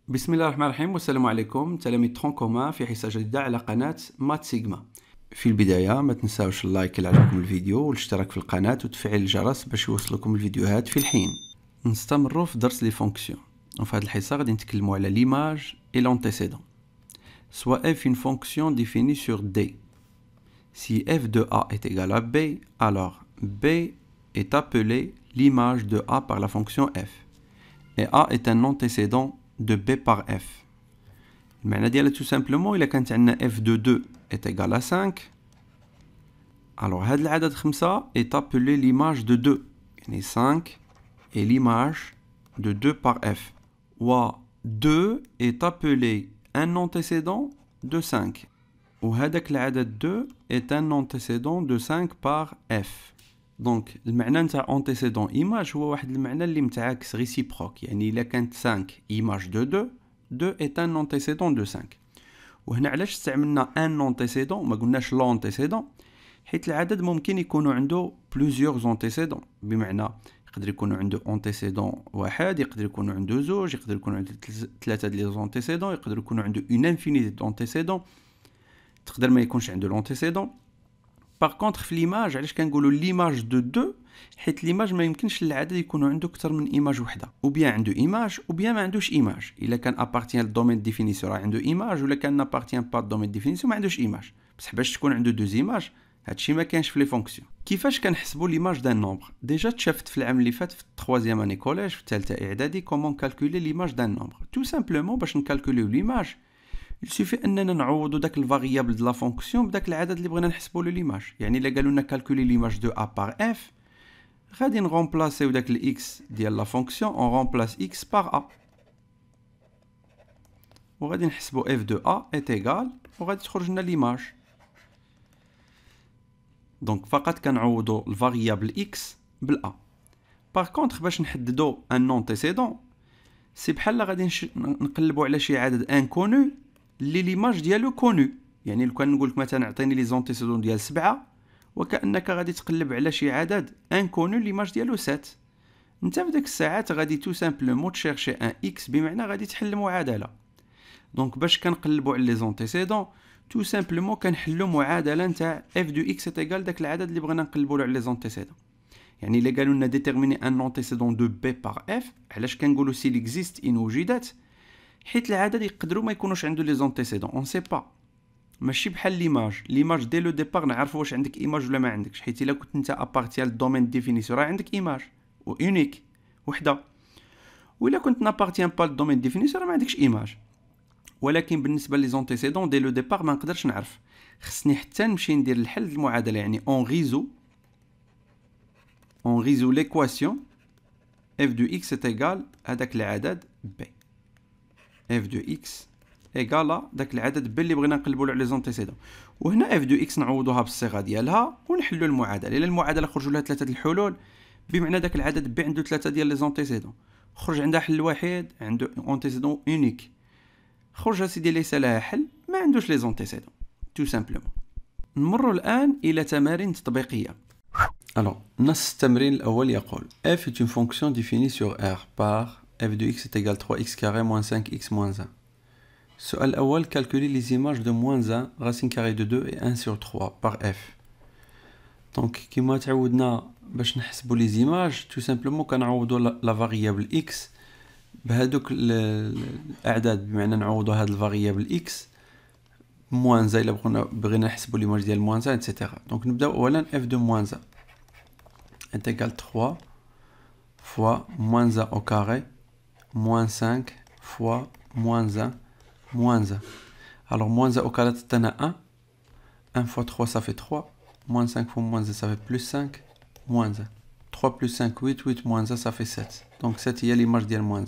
بسم الله الرحمن الرحيم والسلام عليكم تلاميذ ترون كومان في حصة جديدة على قناة مات سيجما. في البداية ما تنساوش اللايك إذا عجبكم الفيديو والاشتراك في القناة وتفعيل الجرس باش يوصلكم الفيديوهات في الحين. نستمروا في درس لي فونكسيون، وفي هذه الحصة غادي نتكلموا على l'image et l'antécédent. Soit f une fonction définie sur D. Si f de a est égal à b, alors b est appelé l'image de a par la fonction f. Et a est un antécédent de b par f. المعنى ديالها tout simplement إلا كانت عندنا f de 2 est égal à 5, alors هذا العدد 5 est appelé l'image de 2. يعني 5 est l'image de 2 par f. و 2 est appelé un antécédent de 5. وهذاك العدد 2 est un antécédent de 5 par f. دونك المعنى نتاع antécédent image هو واحد المعنى اللي متعاكس réciproque، يعني إلا كانت 5 image de 2 2 est un antécédent de 5. وهنا علاش استعملنا ان antécédent ما قلناش l'antécédent؟ حيت العدد ممكن يكونوا عنده plusieurs antécédents، بمعنى يقدر يكونوا عنده antécédent واحد، يقدر يكونوا عنده زوج، يقدر يكونوا عنده ثلاثة ديال antécédents، يقدر يكونوا عنده une infinité d'antécédents، تقدر ما يكونش عنده l'antécédent. باغ كونطخ في ليماج علاش كنقولوا ليماج دو 2؟ حيت ليماج ما يمكنش العدد يكونوا عنده اكثر من ايماج وحده، او بيان عنده ايماج او بيان ما عندوش ايماج. الا كان ابارتيان للدومين ديفينيسيون راه عنده ايماج، ولا كان ابارتيان با للدومين ديفينيسيون ما عندوش ايماج. بصح باش تكون عنده دوز ايماج هادشي ما كانش في لي فونكسيون. كيفاش كنحسبوا ليماج دان نومبر؟ ديجا تشافت في العام اللي فات في 3 اني كوليج في الثالثه اعدادي كومون كالكولي ليماج دان نومبر. تو سامبلومون باش نكالكوليو ليماج il suffit اننا نعوضوا داك الفاريابل د لا فونكسيون بداك العدد اللي بغينا نحسبوا له ليماج. يعني الا قالوا لنا كالكولي ليماج دو ا بار اف، غادي نغومبلاسيو داك الاكس ديال لا فونكسيون اون رومبلاس اكس بار ا، وغادي نحسبوا اف دو ا ايت ايغال، وغادي تخرج لنا ليماج. دونك فقط كنعوضوا الفاريابل اكس بالا. باغ كونطخ باش نحددوا ان انتيسيدون سي بحال غادي نقلبوا على شي عدد انكونو اللي ليماج ديالو كونو. يعني لو كان نقول لك مثلا عطيني لي زونتيسيدون ديال 7، وكانك غادي تقلب على شي عدد انكونو ليماج ديالو 7. انت في داك الساعات غادي تو سامبلومون تشيرشي ان اكس، بمعنى غادي تحل معادله. دونك باش كنقلبوا على لي زونتيسيدون تو سامبلومون كنحلوا معادله نتاع اف دو اكس تيغال داك العدد اللي بغينا نقلبوا له على لي زونتيسيدون. يعني الا قالوا لنا ديتيرميني ان انتيسيدون دو بي بار اف، علاش كنقولوا سي ليكزيست ان وجدت؟ حيت العدد يقدروا ما يكونوش عنده لي زونتيسيدون، اون سي با. ماشي بحال ليماج دي لو ديبار نعرفوا واش عندك ايماج ولا ما عندكش، حيت الا كنت انت ابارتيال الدومين ديفينيسيون راه عندك ايماج و اونيك وحده، ولا كنت نابارتيان با الدومين ديفينيسيون راه ما عندكش ايماج. ولكن بالنسبه لي زونتيسيدون دي لو ديبار ما نقدرش نعرف، خصني حتى نمشي ندير الحل د المعادله. يعني اون ريزو ليكواسيون اف دو اكس ايغال هذاك العدد بي، اف دو اكس ايغالا داك العدد بي اللي بغينا نقلبوا له على لي زونتيسيدون. وهنا اف دو اكس نعوضوها بالصيغه ديالها ونحلوا المعادله. الا المعادله خرجوا لها 3 الحلول، بمعنى داك العدد بي عنده 3 ديال لي زونتيسيدون، خرج عندها حل واحد، عنده انتيسيدون اونيك، خرج سيدي ليس لها حل، ما عندوش لي زونتيسيدون تو سامبلومون. نمروا الان الى تمارين تطبيقيه. Alors, نص التمرين الاول يقول f est une fonction définie sur R par f de x est égal 3x carré moins 5x moins 1. السؤال الأول calculer les images de moins 1 racine carrée de 2 et 1 sur 3 par f. Donc كما تعودنا باش نحسبوا les images tout simplement كنعوضوا la variable x بهذوك الأعداد، بمعنى نعوضوا هذا الفاريابل x moins 1 إلا بغينا نحسبوا l'image ديال moins 1 etc. Donc نبداو أولا f de moins 1 est égal 3 fois moins 1 au carré moins 5 fois moins 1 moins 1. Alors moins 1 au carré t'en as 1. 1 fois 3 ça fait 3. Moins 5 fois moins 1 ça fait plus 5. Moins 1. 3 plus 5, 8. 8 moins 1 ça fait 7. Donc 7 il y a l'image de moins 1.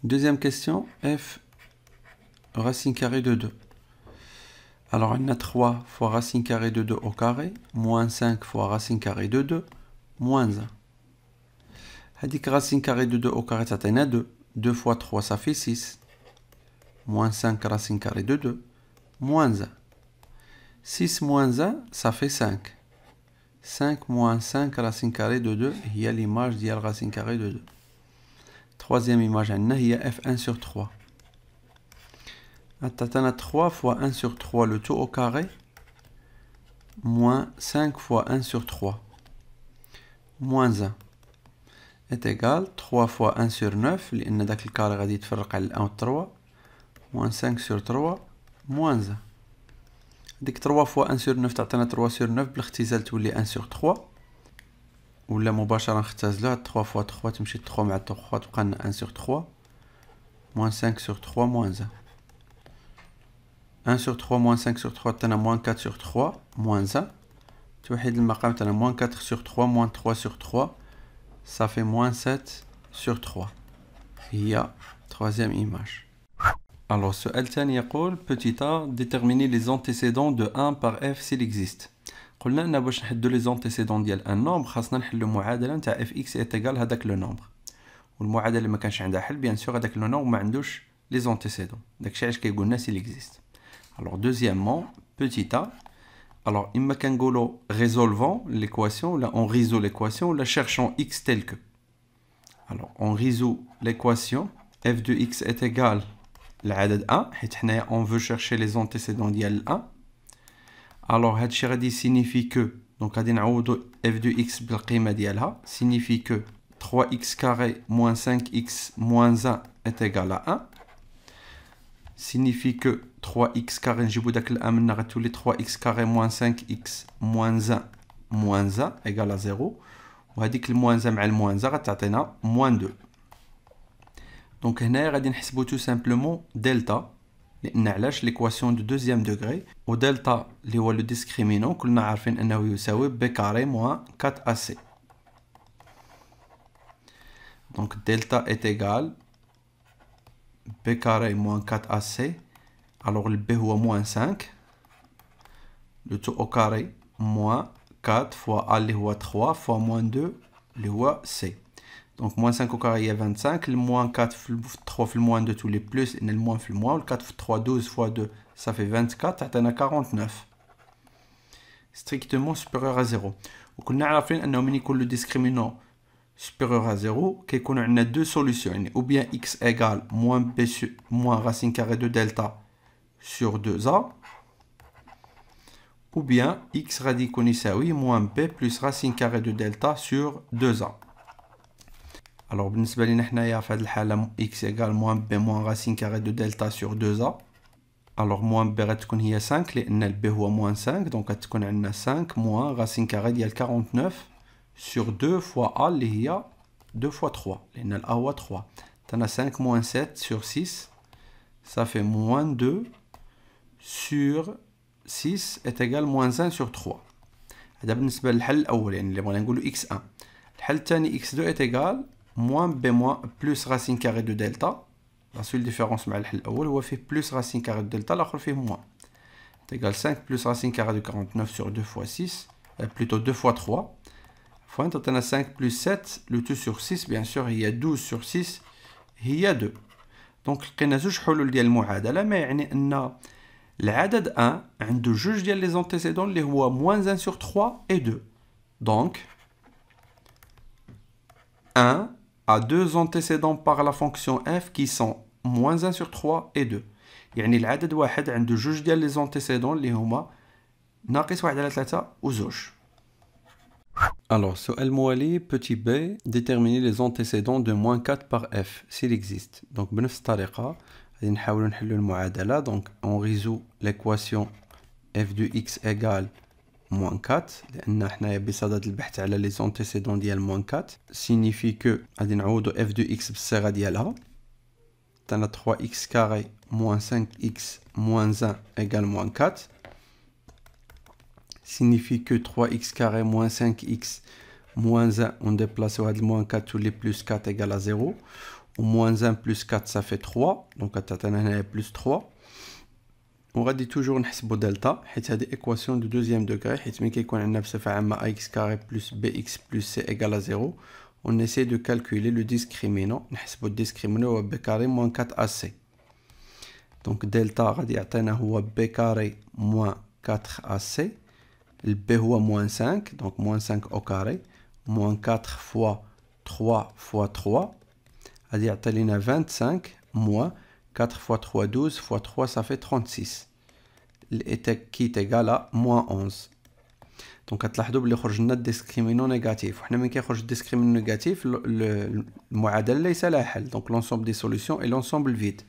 Deuxième question. F racine carrée de 2. Alors on a 3 fois racine carrée de 2 au carré. Moins 5 fois racine carrée de 2. Moins 1. Hadik racine carrée de 2 au carré ça t'en a 2. 2 fois 3 ça fait 6. Moins 5 racine carrée de 2, moins 1. 6 moins 1, ça fait 5. 5 moins 5 racine carrée de 2, il y a l'image d'il racine carrée de 2. troisième image عندنا هي f1 sur 3. عطاتنا 3 fois 1 sur 3 le tout au carré moins 5 fois 1 sur 3 moins 1 est égal 3 fois 1 sur 9 لأن داك الكاري غادي يتفرق على 1 و 3 moins 5 sur 3 moins 1. ديك 3 fois 1 sur 9 تعطينا 3 sur 9 بالاختزال تولي 1 sur 3 ولا مباشرة نختزلوها 3 fois 3 تمشي 3 مع 3 تبقى لنا 1 sur 3 moins 5 sur 3 moins 1. 1 sur 3 moins 5 sur 3 تانا moins 4 sur 3 moins 1. توحيد المقام تانا moins 4 sur 3 moins 3 sur 3 ça fait moins 7 sur 3. هي troisième image. Alors السؤال الثاني يقول petit a déterminer les antécédents de 1 par f s'il existe. قلنا أن باش نحدو les antécédents ديال un nombre خاصنا نحلو معادلة نتاع fx est égal هذاك لو نومبر. والمعادلة اللي ما كانش عندها حل بيان سور هذاك لو نومبر ما عندوش les antécédents. داكشي علاش كيقول لنا s'il existe. Alors deuxièmement petit a. Alors إما كنقولو résolvant l'équation ou là on résout l'équation ou là cherchons x tel que. Alors on résout l'équation f de x est égal العدد 1 حيت حنايا on veut chercher les antécédents ديال 1. alors هادشي غادي signifie que donc غادي نعوضو f de x بالقيمة ديالها signifie que 3x carré moins 5x moins 1 est égal à 1 signifie que 3x carré نجيبو داك ال 1 منا غتولي 3x carré moins 5x moins 1 moins 1 égal à 0 وهاديك الموان 1 مع الموان 1 غتعطينا moins 2. دونك هنايا غادي نحسبو tout simplement delta لأن علاش l'équation de deuxième degré و delta اللي هو le discriminant كلنا عارفين أنه يساوي b carré moins 4ac. donc delta est égal b carré moins 4ac. alors le b هو moins 5 le tout au carré moins 4 fois a اللي هو 3 fois moins 2 اللي هو c. donc moins 5 au carré il y a 25 le moins 4 3 في le moins 2 tous les plus et le moins في le moins le 4 في 3 12 fois 2 ça fait 24 عطينا 49 strictement supérieur à 0. وكنا عارفين انه من يكون le discriminant supérieur à 0 كيكون عندنا deux solutions يعني ou bien x égale moins b moins racine carrée de delta sur 2a ou bien x غادي يكون يساوي moins b plus racine carrée de delta sur 2a. alors بالنسبة لنا حنايا في هذه الحالة x égale moins b moins racine carrée de delta sur 2a. alors moins b غتكون هي 5 لأن ال b هو moins 5 donc غتكون عندنا 5 moins racine carrée ديال 49 sur 2 fois a اللي هي 2 fois 3 لأن ال a هو 3 تانا 5 moins 7 sur 6 ça fait moins 2 sur 6 est égal moins 1 sur 3. هذا بالنسبة للحل الأول يعني اللي بغينا نقولو x1. الحل الثاني x2 est égal moins b moins plus racine carrée de delta. la seule différence مع الحل الأول هو فيه plus racine carrée de delta الآخر فيه moins. est égal 5 plus racine carrée de 49 sur 2 fois 6 plutôt 2 fois 3 fois تعطينا 5 plus 7 le tout sur 6 bien sûr هي 12 sur 6 هي 2. donc لقينا زوج حلول ديال المعادلة ما يعني أن العدد 1 عنده جوج ديال لي زونتيسيدون اللي هو moins 1 sur 3 et 2. donc 1 a deux antécédents par la fonction f qui sont moins 1 sur 3 et 2. يعني العدد واحد عنده جوج ديال لي زونتيسيدون اللي هما ناقص 1 على 3 وزوج. alors السؤال الموالي petit b déterminer les antécédents de moins 4 par f s'il existe. donc بنفس الطريقة غادي نحاولوا نحلوا المعادلة. donc on résout l'équation f de x égale moins 4 لأن حنايا بصدد البحث على لي زونتيسيدون ديال moins 4 signifie que غادي نعوضوا f de x بالصيغة ديالها تانا 3x carré moins 5x moins 1 égale moins 4 signifie que 3x carré moins 5x moins 1 on déplace هاد moins 4 tous les plus 4 égale à 0 ou moins 1 plus 4 ça fait 3 donc غتعطينا هنايا plus 3 وغادي توجور نحسبو دلتا حيت هذه ايكواسيون دو دوزيام دوغري حيت ملي كيكون عندنا بصفه عامه ax carré plus bx plus c égale à 0 on essaie de calculer le discriminant. نحسبو الديسكريمينون هو b carré moins 4ac. donc دلتا غادي يعطينا هو b carré moins 4ac. le b هو moins 5 donc moins 5 au carré moins 4 fois 3 fois 3 غادي يعطي لينا 25 moins 4 fois 3 12 fois 3 ça fait 36 qui est égal à moins 11. دونك كتلاحظوا بلي خرج لنا الديسكريمينون نيجاتيف، وحنا ملي كيخرج الديسكريمينون نيجاتيف المعادله ليس لها حل. دونك لونسومبل دي سوليوشن اي لونسومبل فيد،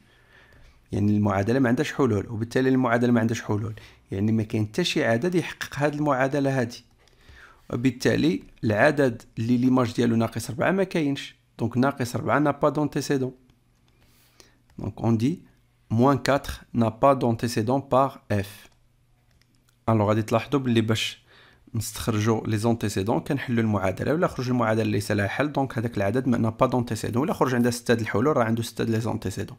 يعني المعادله ما عندهاش حلول، وبالتالي المعادله ما عندهاش حلول، يعني ما كاين حتى شي عدد يحقق هذه المعادله هذه، وبالتالي العدد اللي ليماج ديالو ناقص 4 ما كاينش. دونك ناقص 4 n'a pas d'antécédent. Donc on dit moins 4 n'a pas d'antécédent par f. alors غادي تلاحظوا بلي باش نستخرجوا لي زونتيسيدون كنحلوا المعادله، ولا خرج المعادله ليس لها حل، دونك هذاك العدد ما با دونتيسيدون، ولا خرج عندها 6 د الحلول راه عنده 6 د لي زونتيسيدون.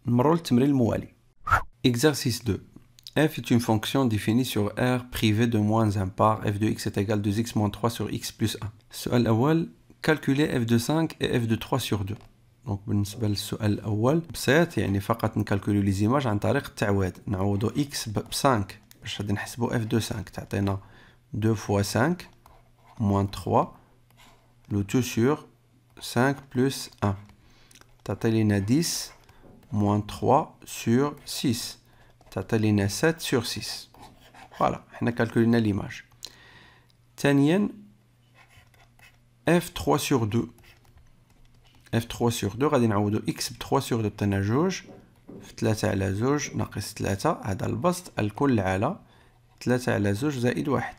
نمروا للتمرين الموالي. Exercice 2. f est une fonction définie sur R privé de moins 1 par f de x est égal à 2x moins 3 sur x plus 1. السؤال الأول calculer f de 5 et f de 3 sur 2. دونك بالنسبة للسؤال الأول بسيط، يعني فقط نكالكوليو لي زيماج عن طريق التعويض. نعوضو x ب 5 باش غادي نحسبو f de 5 تعطينا 2 fois 5 moins 3 le tout sur 5 plus 1 تعطي لينا 10 moins 3 sur 6 تعطي لينا 7 sur 6. فوالا حنا كالكولينا ليماج. ثانيا f 3 sur 2. f 3 sur 2 غادي نعوضو x ب 3 sur 2 عطينا 2 في 3 على 2 ناقص 3. هذا البسط الكل على 3 على 2 زائد 1.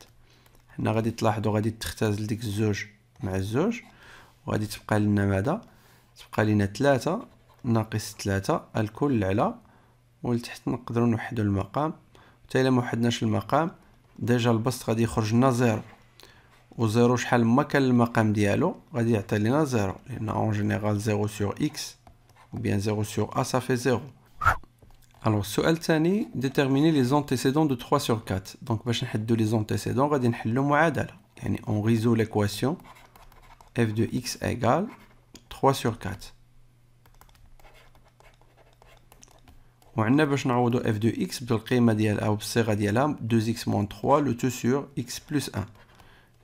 هنا غادي تلاحظوا غادي تختزل ديك الزوج مع الزوج، وغادي تبقى لنا ماذا؟ تبقى لنا 3 ناقص 3 الكل على، ولتحت نقدروا نوحدوا المقام. حتى الا ما وحدناش المقام ديجا البسط غادي يخرج لنا 0، و0 شحال ما كان المقام ديالو غادي يعطي لنا 0، لان اون جينيرال 0 sur x ou bien 0 sur a ça fait 0. Alors السؤال الثاني déterminer les antécédents de 3 sur 4. donc باش نحدو les antécédents غادي نحلو معادله، يعني on résout l'équation f de x égale 3 sur 4. وعندنا باش نعوضو f de x بالقيمه ديالها او بالصيغه ديالها 2x moins 3 le tout sur x plus 1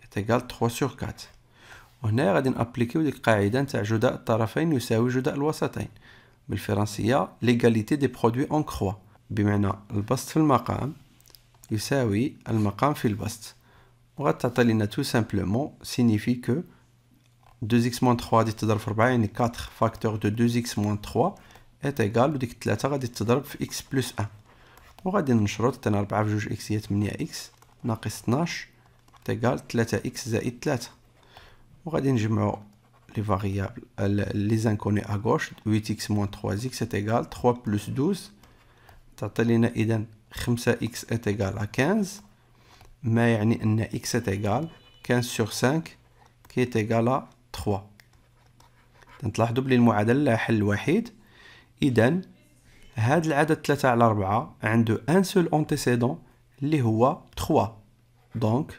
est égal 3 sur 4. وهنا غادي نابليكيو ديك القاعده نتاع جداء الطرفين يساوي جداء الوسطين، بالفرنسيه ليغاليتي دي برودوي اون كروا، بمعنى البسط في المقام يساوي المقام في البسط. وغتعطي لنا تو سامبلومون سينيفي كو 2x moins 3 غادي تضرب في 4 يعني 4 فاكتور دو 2x moins 3 est égal، وديك 3 غادي تضرب في x plus 1. وغادي نشرط تنا 4 في 2 x هي 8x ناقص 12 est égal 3x زائد 3. وغادي نجمعو les variables, les inconnus à gauche. 8x moins 3x est égal 3 plus 12 تعطي لنا إذا 5x est égal à 15، ما يعني أن x est égal 15 sur 5 qui est égal à 3. تلاحظوا بلي المعادلة لها حل وحيد. إذا هاد العدد 3 على 4 عنده un seul antécédent اللي هو 3. donc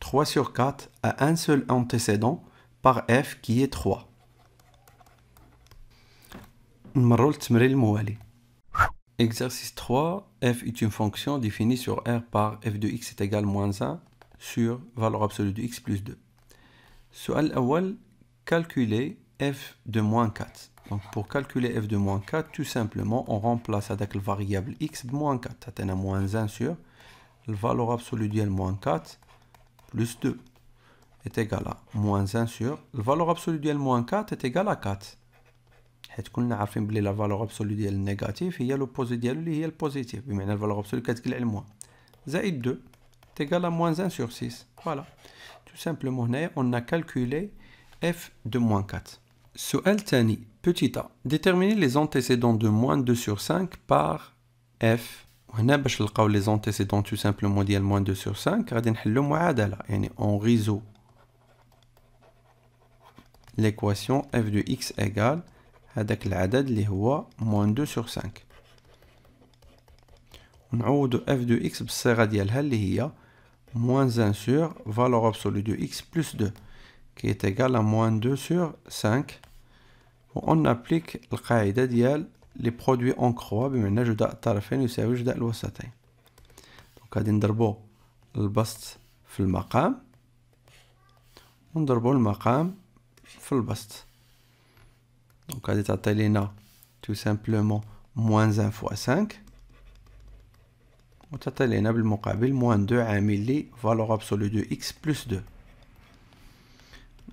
3 sur 4 a un seul antécédent par f qui est 3. نمروا للتمرين الموالي. Exercice 3. f est une fonction définie sur R par f de x est égal moins 1 sur valeur absolue de x plus 2. السؤال الأول calculer f de moins 4. Donc pour calculer f de moins 4, tout simplement on remplace avec le variable x de moins 4. تعطينا moins 1 sur le valeur absolue ديال moins 4 plus 2 est égal à moins 1 sur le valeur absolue ديال moins 4 est égal à 4. حيت كلنا عارفين بلي لا فالور ابسولو ديال النيجاتيف هي لوبوزي ديالو اللي هي البوزيتيف، بمعنى الفالور ابسولو كتقل على الموان. زائد 2 تيغال à moins 1 sur 6. فوالا tout simplement هنايا on a calculé f de moins 4. السؤال الثاني petit a déterminer les antécédents de moins 2 sur 5 par f. وهنا باش نلقاو لي زونتيسيدون tout simplement ديال moins 2 sur 5 غادي نحلو معادله، يعني on résout l'équation f de x égale هذاك العدد اللي هو moins 2 sur 5. ونعوضو f de x بالصيغه ديالها اللي هي moins 1 sur valeur absolue de x plus 2 qui est égal à moins 2 sur 5. on applique القاعده ديال les produits en croix بمعنى جداء الطرفين يساوي جداء الوسطين. دونك غادي نضربو البسط في المقام ونضربو المقام في البسط. Donc دونك غادي تعطي لينا تو سامبلومون موان 1 فوا 5 و تعطي لينا بالمقابل موان 2 عامل لي فالور ابسولو دو اكس بلس 2.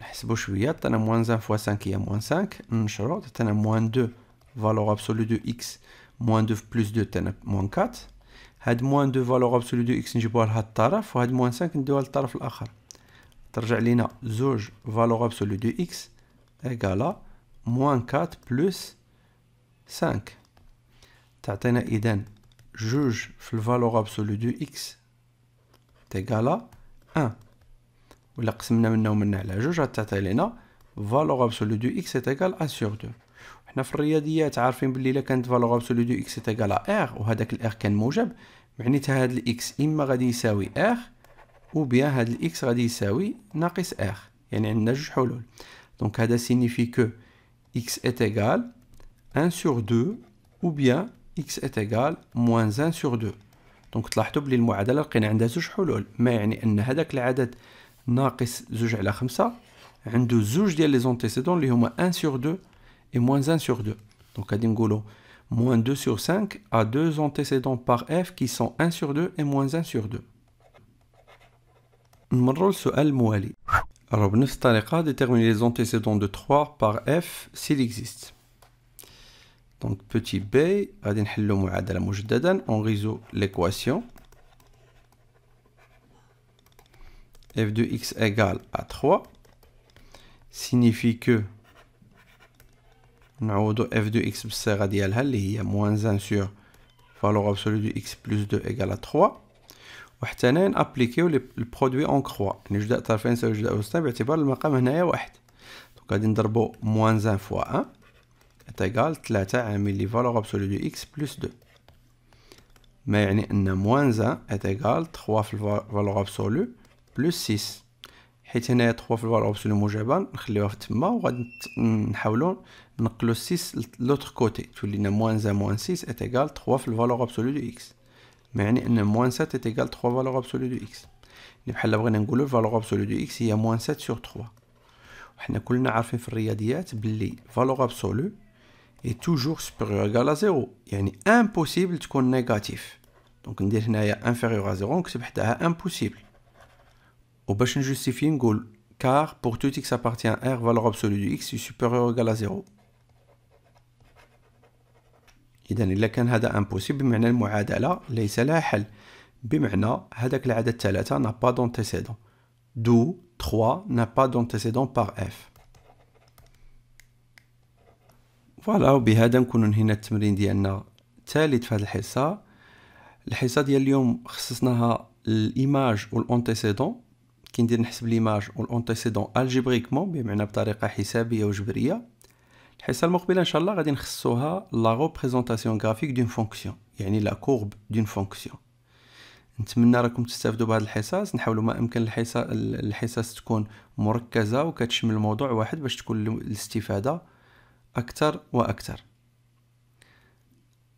نحسبو شويه، عطانا موان 1 فوا 5 هي موان 5، نشرو عطانا موان 2 فالور ابسولو دو اكس موان 2 بلس 2 عطانا موان 4. هاد موان 2 فالور ابسولو دو اكس نجيبوها لهاد الطرف، وهاد موان 5 نديوها للطرف الاخر، ترجع لينا زوج فالور ابسولو دو اكس ايكالا موان 4 بلس 5. تعطينا اذا جوج في الفالور ابسولو دو اكس تيكالا 1، ولا قسمنا منها ومنها على جوج غتعطي لينا فالور ابسولو دو اكس تيكال ا سور 2. حنا في الرياضيات عارفين بلي الا كانت فالور ابسولو دو اكس تيكال ار وهذاك الار كان موجب، معناتها هاد الاكس اما غادي يساوي ار او بيان هاد الاكس غادي يساوي ناقص ار، يعني عندنا جوج حلول. دونك هذا سينيفي كو x est égal 1 sur 2 ou bien x est égal moins 1 sur 2. دونك تلاحظوا بلي المعادله لقينا عندها زوج حلول، ما يعني ان هذاك العدد ناقص 2 على 5 عنده زوج ديال لي زونتيسيدون اللي هما 1 sur 2 et moins 1 sur 2. دونك غادي نقولوا moins 2 sur 5 a deux antécédents par f qui sont 1 sur 2 et moins 1 sur 2. نمروا للسؤال الموالي. Alors بنفس الطريقة déterminer les antécédents de 3 par f s'il existe. Donc petit b غادي نحلو معادلة مجددا. On résout l'équation f de x égale à 3 signifie que نعوضو f de x بالصيغة ديالها اللي هي moins 1 sur valeur absolue de x plus 2 égale à 3. وحتى هنا نابليكيو البرودوي اون كخوا، يعني جداء طرفين يساوي جداء وسطين باعتبار المقام هنايا واحد. دونك غادي نضربو موان 1 فوا 1 اتيكال 3 عامل لي فالور ابسولو دو اكس بلس 2، ما يعني ان موان 1 اتيكال 3 في الفالور ابسولو بلس 6، حيت هنايا 3 في الفالور ابسولو موجبه نخليوها في تما، وغادي نحاولو نقلو 6 لوتر كوتي تولي لنا موان 1 موان 6 اتيكال 3 في الفالور ابسولو دو اكس، يعني ان موان 7 est égal 3 valeur absolue de x. اللي بحال بغينا نقولوا valeur absolue de x هي موان 7 sur 3. وحنا كلنا عارفين في الرياضيات باللي valeur absolue est toujours supérieur égal à 0، يعني impossible تكون نيجاتيف. دونك ندير هنايا inférieur à 0 ونكتب حداها impossible. وباش نجوستيفي نقول car pour tout x appartient R valeur absolue de x est supérieur égal à 0. إذا إلا كان هذا امبوسيبل بمعنى المعادلة ليس لها حل، بمعنى هذاك العدد 3 n'a pas d'antécédent، d'où 3 n'a pas d'antécédent par f. فوالا، وبهذا نكون انهينا التمرين ديالنا الثالث في هذه الحصة. الحصة ديال اليوم خصصناها الإيماج والأنتيسيدون، كي ندير نحسب الإيماج والأنتيسيدون الجبريكمون بمعنى بطريقة حسابية وجبرية. الحصة المقبلة إن شاء الله غادي نخصوها لا ريبريزونطاسيون غرافيك دون فونكسيون، يعني لا كورب دون فونكسيون. نتمنى راكم تستافدوا بهذه الحصص، نحاولوا ما امكن الحصص تكون مركزة وكتشمل موضوع واحد باش تكون الاستفادة أكثر وأكثر.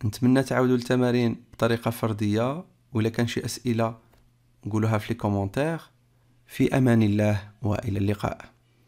نتمنى تعاودوا التمارين بطريقة فردية، وإلا كان شي أسئلة قولوها في لي كومونتير. في أمان الله وإلى اللقاء.